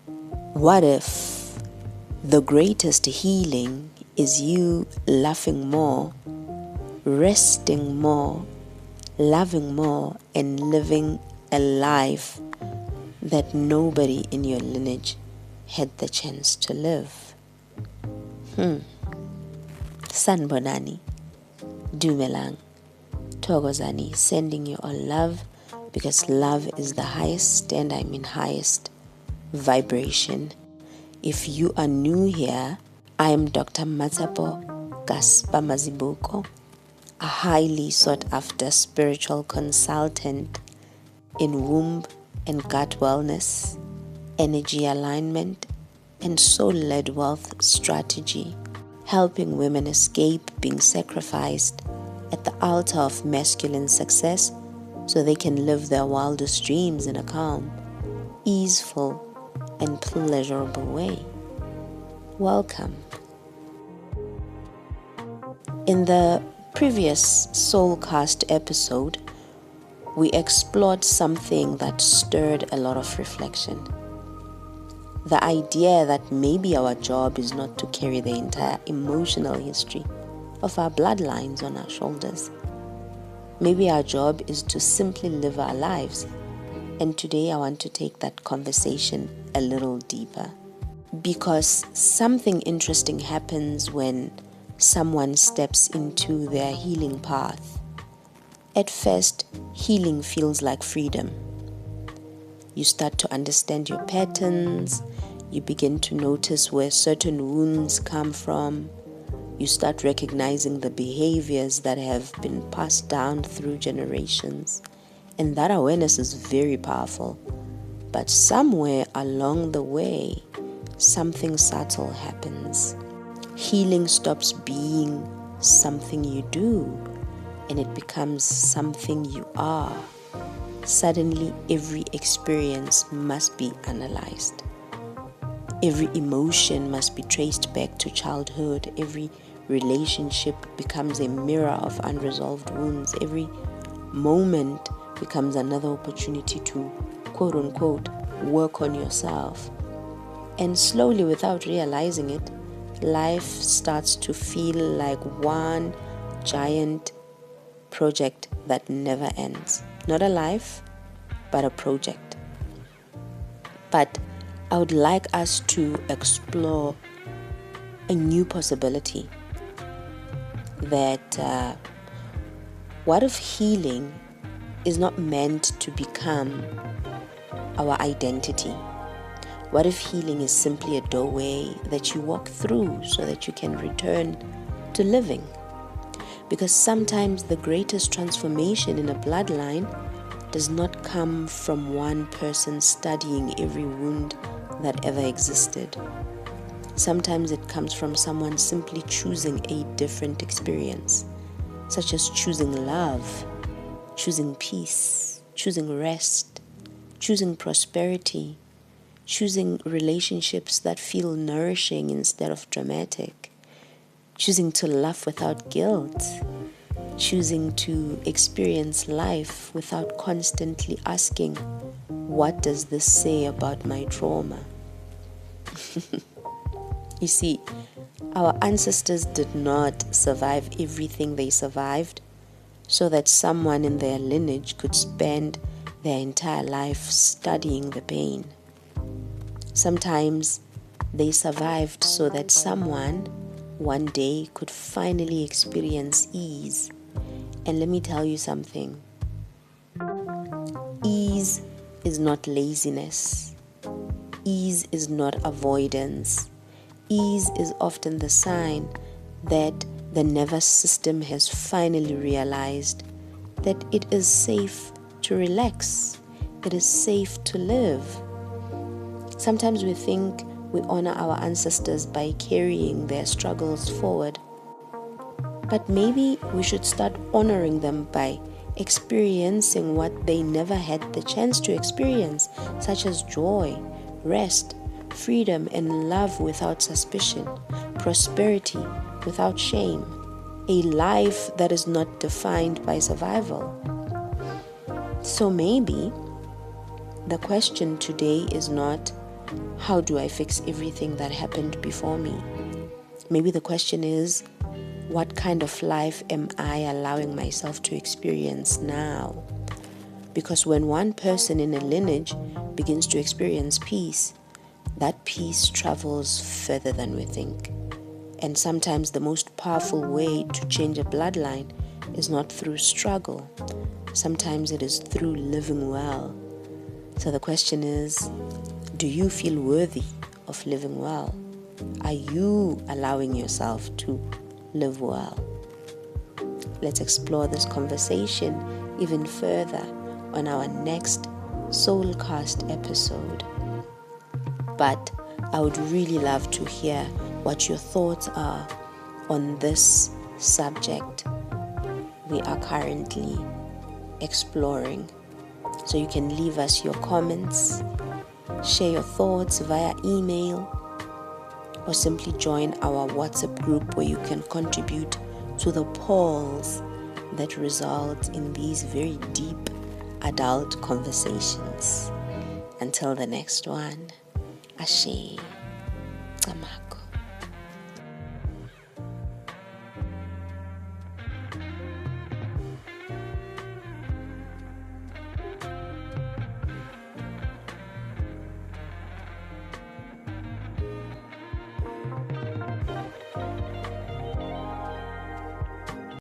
What if the greatest healing is you laughing more, resting more, loving more, and living a life that nobody in your lineage had the chance to live? Sanbonani, Dumelang, Togozani, sending you all love, because love is the highest, and I mean highest, vibration. If you are new here, I am Dr. Mmatshepo Gaspa Mazibuko, a highly sought after spiritual consultant in womb and gut wellness, energy alignment, and soul-led wealth strategy, helping women escape being sacrificed at the altar of masculine success so they can live their wildest dreams in a calm, easeful, and pleasurable way. Welcome. In the previous SoulCast episode, we explored something that stirred a lot of reflection. The idea that maybe our job is not to carry the entire emotional history of our bloodlines on our shoulders. Maybe our job is to simply live our lives. And today I want to take that conversation a little deeper, because something interesting happens when someone steps into their healing path. At first, healing feels like freedom. You start to understand your patterns. You begin to notice where certain wounds come from. You start recognizing the behaviors that have been passed down through generations. And that awareness is very powerful. But somewhere along the way, something subtle happens. Healing stops being something you do, and it becomes something you are. Suddenly, every experience must be analyzed. Every emotion must be traced back to childhood. Every relationship becomes a mirror of unresolved wounds. Every moment becomes another opportunity to, quote unquote, work on yourself. And slowly, without realizing it, life starts to feel like one giant project that never ends. Not a life, but a project. But I would like us to explore a new possibility that what if healing is not meant to become our identity? What if healing is simply a doorway that you walk through so that you can return to living? Because sometimes the greatest transformation in a bloodline does not come from one person studying every wound that ever existed. Sometimes it comes from someone simply choosing a different experience, such as choosing love, choosing peace, choosing rest, choosing prosperity, choosing relationships that feel nourishing instead of dramatic, choosing to laugh without guilt, choosing to experience life without constantly asking, what does this say about my trauma? You see, our ancestors did not survive everything they survived so that someone in their lineage could spend their entire life studying the pain. Sometimes they survived so that someone one day could finally experience ease. And let me tell you something. Ease is not laziness. Ease is not avoidance. Ease is often the sign that the nervous system has finally realized that it is safe to relax. It is safe to live. Sometimes we think we honor our ancestors by carrying their struggles forward. But maybe we should start honoring them by experiencing what they never had the chance to experience, such as joy, rest, freedom, and love without suspicion, prosperity without shame, a life that is not defined by survival. So maybe the question today is not how do I fix everything that happened before me? Maybe the question is, what kind of life am I allowing myself to experience now? Because when one person in a lineage begins to experience peace, that peace travels further than we think. And sometimes the most powerful way to change a bloodline is not through struggle. Sometimes it is through living well. So the question is, do you feel worthy of living well? Are you allowing yourself to live well? Let's explore this conversation even further on our next SoulCast episode. But I would really love to hear what your thoughts are on this subject we are currently exploring. So you can leave us your comments, share your thoughts via email, or simply join our WhatsApp group where you can contribute to the polls that result in these very deep adult conversations. Until the next one, Ashe. Amako.